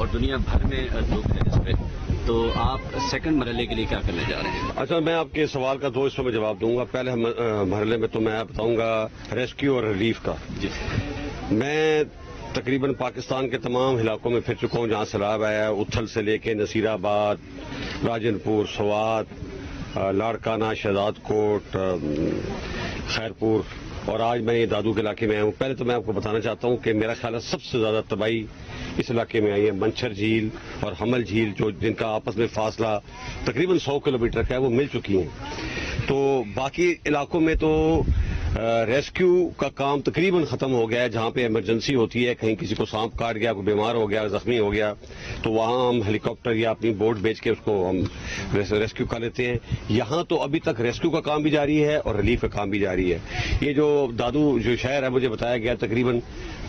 اور دنیا بھر میں دکھ ہے اس پہ، تو آپ سیکنڈ مرحلے کے لیے کیا کرنے جا رہے ہیں؟ اچھا، میں آپ کے سوال کا 2 حصوں میں جواب دوں گا. پہلے مرحلے میں تو میں بتاؤں گا ریسکیو اور ریلیف کا. جی، میں تقریباً پاکستان کے تمام علاقوں میں پھر چکا ہوں جہاں سیلاب آیا ہے. اتھل سے لے کے نصیر آباد، راجن پور، سوات، لاڑکانہ، شہزاد کوٹ، خیرپور، اور آج میں یہ دادو کے علاقے میں آیا ہوں. پہلے تو میں آپ کو بتانا چاہتا ہوں کہ میرا خیال ہے سب سے زیادہ تباہی اس علاقے میں آئی ہے. منچھر جھیل اور حمل جھیل جن کا آپس میں فاصلہ تقریباً 100 کلومیٹر کا ہے، وہ مل چکی ہیں. تو باقی علاقوں میں تو ریسکیو کا کام تقریباً ختم ہو گیا ہے. جہاں پہ ایمرجنسی ہوتی ہے، کہیں کسی کو سانپ کاٹ گیا، کوئی بیمار ہو گیا، زخمی ہو گیا، تو وہاں ہم ہیلی کاپٹر یا اپنی بوٹ بھیج کے اس کو ہم ریسکیو کر لیتے ہیں. یہاں تو ابھی تک ریسکیو کا کام بھی جاری ہے اور ریلیف کا کام بھی جاری ہے. یہ جو دادو جو شہر ہے مجھے بتایا گیا تقریباً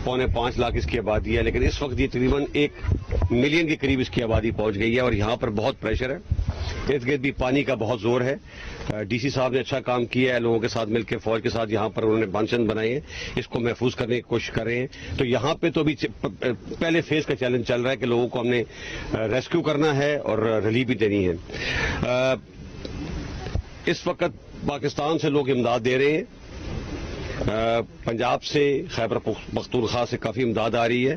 4.25 لاکھ اس کی آبادی ہے، لیکن اس وقت یہ تقریباً 1 ملین کے قریب اس کی آبادی پہنچ گئی ہے. اور یہاں پر بہت پریشر ہے، ارد گرد بھی پانی کا بہت زور ہے. ڈی سی صاحب نے اچھا کام کیا ہے، لوگوں کے ساتھ مل کے، فوج کے ساتھ یہاں پر انہوں نے بانچند بنائے ہیں، اس کو محفوظ کرنے کی کوشش کر رہے ہیں. تو یہاں پہ تو ابھی پہلے فیز کا چیلنج چل رہا ہے کہ لوگوں کو ہم نے ریسکیو کرنا ہے اور ریلیف بھی دینی ہے. اس وقت پاکستان سے لوگ امداد دے رہے ہیں، پنجاب سے، خیبر پختونخوا سے کافی امداد آ رہی ہے،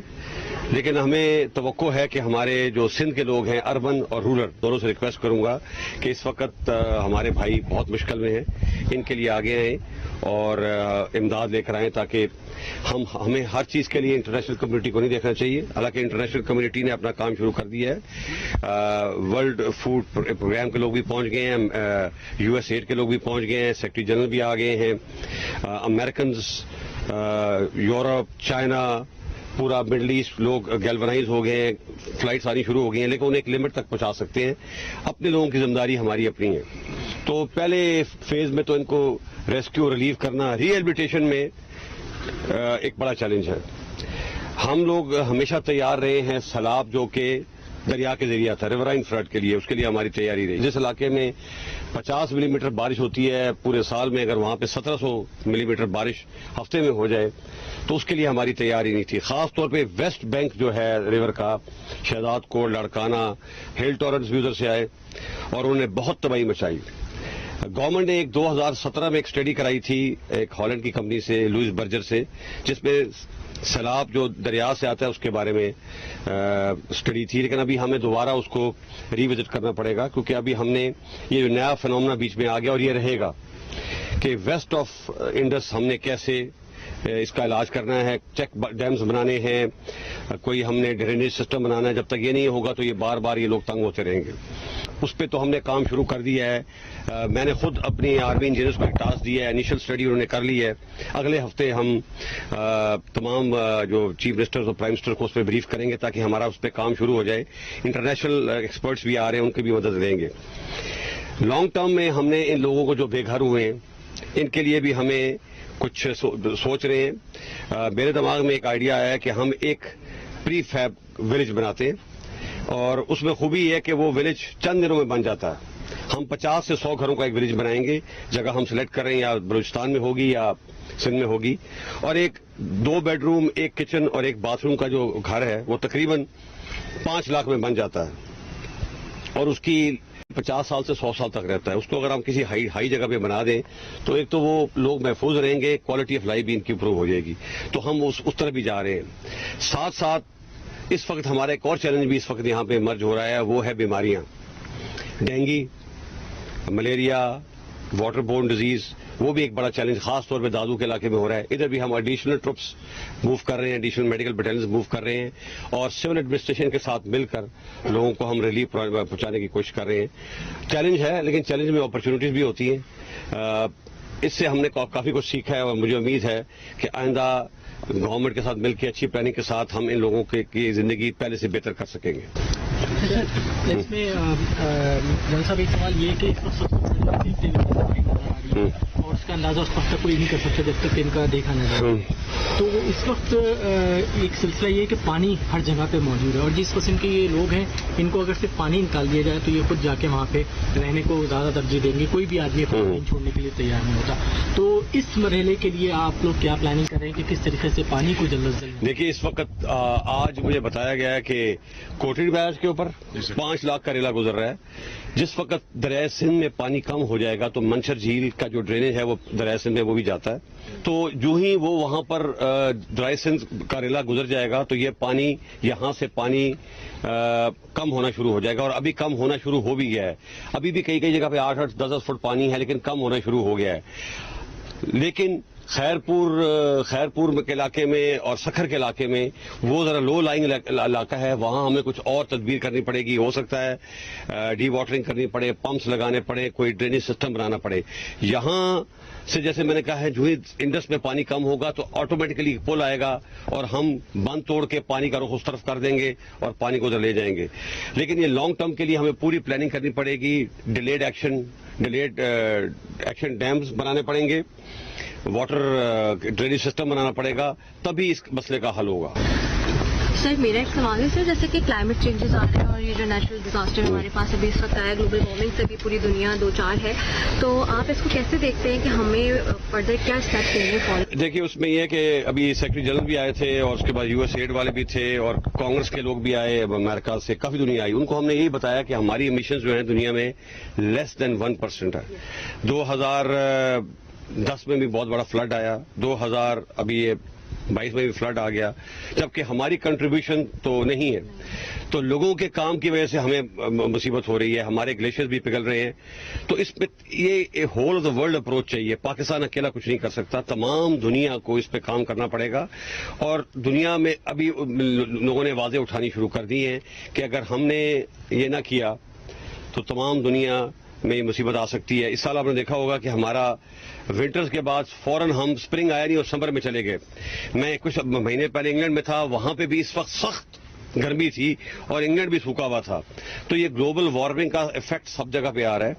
لیکن ہمیں توقع ہے کہ ہمارے جو سندھ کے لوگ ہیں، اربن اور رورل دونوں سے ریکویسٹ کروں گا کہ اس وقت ہمارے بھائی بہت مشکل میں ہیں، ان کے لیے آگے آئیں اور امداد لے کر آئیں، تاکہ ہمیں ہر چیز کے لیے انٹرنیشنل کمیونٹی کو نہیں دیکھنا چاہیے. حالانکہ انٹرنیشنل کمیونٹی نے اپنا کام شروع کر دیا ہے. ورلڈ فوڈ پروگرام کے لوگ بھی پہنچ گئے ہیں، US ایڈ کے لوگ بھی پہنچ گئے ہیں، سیکرٹری جنرل بھی آ گئے ہیں، امریکنز، یورپ، چائنا، پورا مڈل ایسٹ لوگ گیلونائز ہو گئے ہیں، فلائٹس آنی شروع ہو گئی ہیں، لیکن انہیں ایک لمٹ تک پہنچا سکتے ہیں. اپنے لوگوں کی ذمہ داری ہماری اپنی ہے. تو پہلے فیز میں تو ان کو ریسکیو ریلیف کرنا، ری ایبلیٹیشن میں ایک بڑا چیلنج ہے. ہم لوگ ہمیشہ تیار رہے ہیں سیلاب جو کہ دریا کے ذریعے آتا ہے، ریورائن فلڈ کے لیے، اس کے لیے ہماری تیاری رہی. جس علاقے میں 50 ملی میٹر بارش ہوتی ہے پورے سال میں، اگر وہاں پہ 1700 ملی میٹر بارش ہفتے میں ہو جائے تو اس کے لیے ہماری تیاری نہیں تھی. خاص طور پہ ویسٹ بینک جو ہے ریور کا، شہزاد کوٹ، لاڑکانہ، ہل ٹورنٹس بھی ادھر سے آئے اور انہوں نے بہت تباہی مچائی. گورنمنٹ نے 2017 میں ایک اسٹڈی کرائی تھی ایک ہالینڈ کی کمپنی سے، لوئس برجر سے، جس میں سیلاب جو دریا سے آتا ہے اس کے بارے میں اسٹڈی تھی. لیکن ابھی ہمیں دوبارہ اس کو ری وزٹ کرنا پڑے گا، کیونکہ ابھی ہم نے یہ جو نیا فینومنا بیچ میں آ گیا اور یہ رہے گا کہ ویسٹ آف انڈس ہم نے کیسے اس کا علاج کرنا ہے. چیک ڈیمز بنانے ہیں، کوئی ہم نے ڈرینیج سسٹم بنانا ہے. جب تک یہ نہیں ہوگا تو یہ بار بار یہ لوگ تنگ ہوتے رہیں گے. اس پہ تو ہم نے کام شروع کر دیا ہے. میں نے خود اپنی آرمی انجینئرز کو ایک ٹاسک دیا ہے، انیشل اسٹڈی انہوں نے کر لی ہے. اگلے ہفتے ہم تمام جو چیف منسٹرز اور پرائم منسٹر کو اس پہ بریف کریں گے تاکہ ہمارا اس پہ کام شروع ہو جائے. انٹرنیشنل ایکسپرٹس بھی آ رہے ہیں، ان کی بھی مدد دیں گے. لانگ ٹرم میں ہم نے ان لوگوں کو جو بے گھر ہوئے ہیں ان کے لیے بھی ہمیں کچھ سوچ رہے ہیں. میرے دماغ میں ایک آئیڈیا آیا ہے کہ ہم ایک پری فیب ولیج بناتے ہیں، اور اس میں خوبی یہ ہے کہ وہ ولیج چند دنوں میں بن جاتا ہے. ہم 50 سے 100 گھروں کا ایک ولیج بنائیں گے. جگہ ہم سلیکٹ کر رہے ہیں، یا بلوچستان میں ہوگی یا سندھ میں ہوگی، اور ایک 2 بیڈ روم، 1 کچن اور 1 باتھ روم کا جو گھر ہے وہ تقریباً 5 لاکھ میں بن جاتا ہے، اور اس کی 50 سال سے 100 سال تک رہتا ہے. اس کو اگر ہم کسی ہائی جگہ پہ بنا دیں تو ایک تو وہ لوگ محفوظ رہیں گے، کوالٹی آف لائف بھی ان کی امپروو ہو جائے گی. تو ہم اس طرف بھی جا رہے ہیں. ساتھ ساتھ اس وقت ہمارا ایک اور چیلنج بھی اس وقت یہاں پہ ایمرج ہو رہا ہے، وہ ہے بیماریاں. Dengue, malaria, water born disease, وہ بھی ایک بڑا چیلنج خاص طور پہ دادو کے علاقے میں ہو رہا ہے. ادھر بھی ہم ایڈیشنل ٹرپس موو کر رہے ہیں، ایڈیشنل میڈیکل بٹالینز موو کر رہے ہیں، اور سول ایڈمنسٹریشن کے ساتھ مل کر لوگوں کو ہم ریلیف پہنچانے کی کوشش کر رہے ہیں. چیلنج ہے، لیکن چیلنج میں اپرچونیٹیز بھی ہوتی ہیں. اس سے ہم نے کافی کچھ سیکھا ہے، اور مجھے امید ہے کہ آئندہ گورنمنٹ کے ساتھ مل کے اچھی پلاننگ کے ساتھ ہم ان لوگوں کی زندگی پہلے سے بہتر کر سکیں گے. اس میں جن صاحب ایک سوال یہ کہ اس وقت سب سے بڑی دیکھتے ہوئے نظر آ رہی ہے اور اس کا اندازہ اس وقت تک کوئی نہیں کر سکتا جب تک ان کا دیکھا نہ جائے. تو اس وقت ایک سلسلہ یہ ہے کہ پانی ہر جگہ پہ موجود ہے اور جس قسم کے یہ لوگ ہیں ان کو اگر صرف پانی نکال دیا جائے تو یہ خود جا کے وہاں پہ رہنے کو زیادہ ترجیح دیں گے. کوئی بھی آدمی پانی چھوڑنے کے لیے تیار نہیں ہوتا. تو اس مرحلے کے لیے آپ لوگ کیا پلاننگ کر رہے ہیں کہ کس طریقے سے پانی کو جلد از جلد؟ دیکھیے اس وقت آج مجھے بتایا گیا ہے کہ کوٹری بیراج کے اوپر 5 لاکھ کا ریلا گزر رہا ہے. جس وقت دریائے سندھ میں پانی کم ہو جائے گا تو منشر جھیل کا جو ڈرینیج ہے وہ دریائے سندھ میں وہ بھی جاتا ہے. تو جو ہی وہ وہاں پر دریائے سندھ کا ریلا گزر جائے گا تو یہ پانی یہاں سے پانی کم ہونا شروع ہو جائے گا اور ابھی کم ہونا شروع ہو بھی گیا ہے. ابھی بھی کئی جگہ پہ 8-8 10-10 فٹ پانی ہے لیکن کم ہونا شروع ہو گیا ہے. لیکن خیرپور کے علاقے میں اور سکھر کے علاقے میں وہ ذرا لو لائنگ علاقہ ہے, وہاں ہمیں کچھ اور تدبیر کرنی پڑے گی. ہو سکتا ہے ڈی واٹرنگ کرنی پڑے, پمپس لگانے پڑے, کوئی ڈرینیج سسٹم بنانا پڑے. یہاں سے جیسے میں نے کہا ہے جو ہی انڈس میں پانی کم ہوگا تو آٹومیٹکلی پل آئے گا اور ہم بند توڑ کے پانی کا رخ اس طرف کر دیں گے اور پانی کو ادھر لے جائیں گے. لیکن یہ لانگ ٹرم کے لیے ہمیں پوری پلاننگ کرنی پڑے گی. ڈیلیڈ ایکشن ڈیمز بنانے پڑیں گے, واٹر ڈرینیج سسٹم بنانا پڑے گا, تبھی اس مسئلے کا حل ہوگا. سر میرا ایک سوال ہے سر, جیسے کہ کلائمیٹ چینجز آ رہے ہیں اور یہ جو نیچرل ڈیزاسٹر ہمارے پاس ابھی اس وقت آیا, گلوبل وارمنگ سے بھی پوری دنیا 2-4 ہے, تو آپ اس کو کیسے دیکھتے ہیں کہ ہمیں فردر کیا اسٹیپ لیں گے؟ دیکھیے اس میں یہ ہے کہ ابھی سیکرٹری جنرل بھی آئے تھے اور اس کے بعد USA والے بھی تھے اور کانگریس کے لوگ بھی آئے, امریکہ سے کافی دنیا آئی. ان کو ہم نے یہی بتایا کہ ہماری ایمیشنز جو ہیں دنیا میں لیس دین 1% ہے. 2010 میں بھی بہت بڑا فلڈ آیا, 2022 میں بھی فلڈ آ گیا, جبکہ ہماری کنٹریبیوشن تو نہیں ہے. تو لوگوں کے کام کی وجہ سے ہمیں مصیبت ہو رہی ہے, ہمارے گلیشیئر بھی پگھل رہے ہیں. تو اس میں یہ whole of the world approach چاہیے. پاکستان اکیلا کچھ نہیں کر سکتا, تمام دنیا کو اس پہ کام کرنا پڑے گا. اور دنیا میں ابھی لوگوں نے آوازیں اٹھانی شروع کر دی ہیں کہ اگر ہم نے یہ نہ کیا تو تمام دنیا میں یہ مصیبت آ سکتی ہے. اس سال آپ نے دیکھا ہوگا کہ ہمارا ونٹرز کے بعد فوراً ہم سپرنگ آیا نہیں اور سمر میں چلے گئے. میں کچھ مہینے پہلے انگلینڈ میں تھا, وہاں پہ بھی اس وقت سخت گرمی تھی اور انگلینڈ بھی سوکھا ہوا تھا. تو یہ گلوبل وارمنگ کا افیکٹ سب جگہ پہ آ رہا ہے.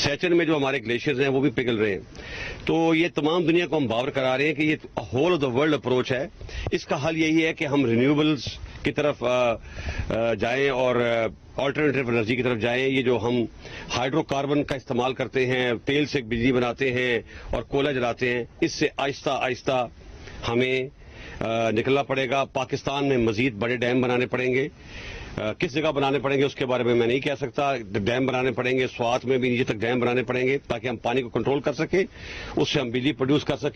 سیچن میں جو ہمارے گلیشیئرز ہیں وہ بھی پگھل رہے ہیں. تو یہ تمام دنیا کو ہم باور کرا رہے ہیں کہ یہ whole of the world approach ہے. اس کا حل یہی ہے کہ ہم رینیوبلز کی طرف جائیں اور آلٹرنیٹیو انرجی کی طرف جائیں. یہ جو ہم ہائیڈرو کاربن کا استعمال کرتے ہیں, تیل سے بجلی بناتے ہیں اور کوئلہ جلاتے ہیں, اس سے آہستہ آہستہ ہمیں نکلنا پڑے گا. پاکستان میں مزید بڑے ڈیم بنانے پڑیں گے. کس جگہ بنانے پڑیں گے اس کے بارے میں نہیں کہہ سکتا. ڈیم بنانے پڑیں گے, سوات میں بھی نیچے تک ڈیم بنانے پڑیں گے تاکہ ہم پانی کو کنٹرول کر سکیں, اس سے ہم بجلی پروڈیوس کر سکیں.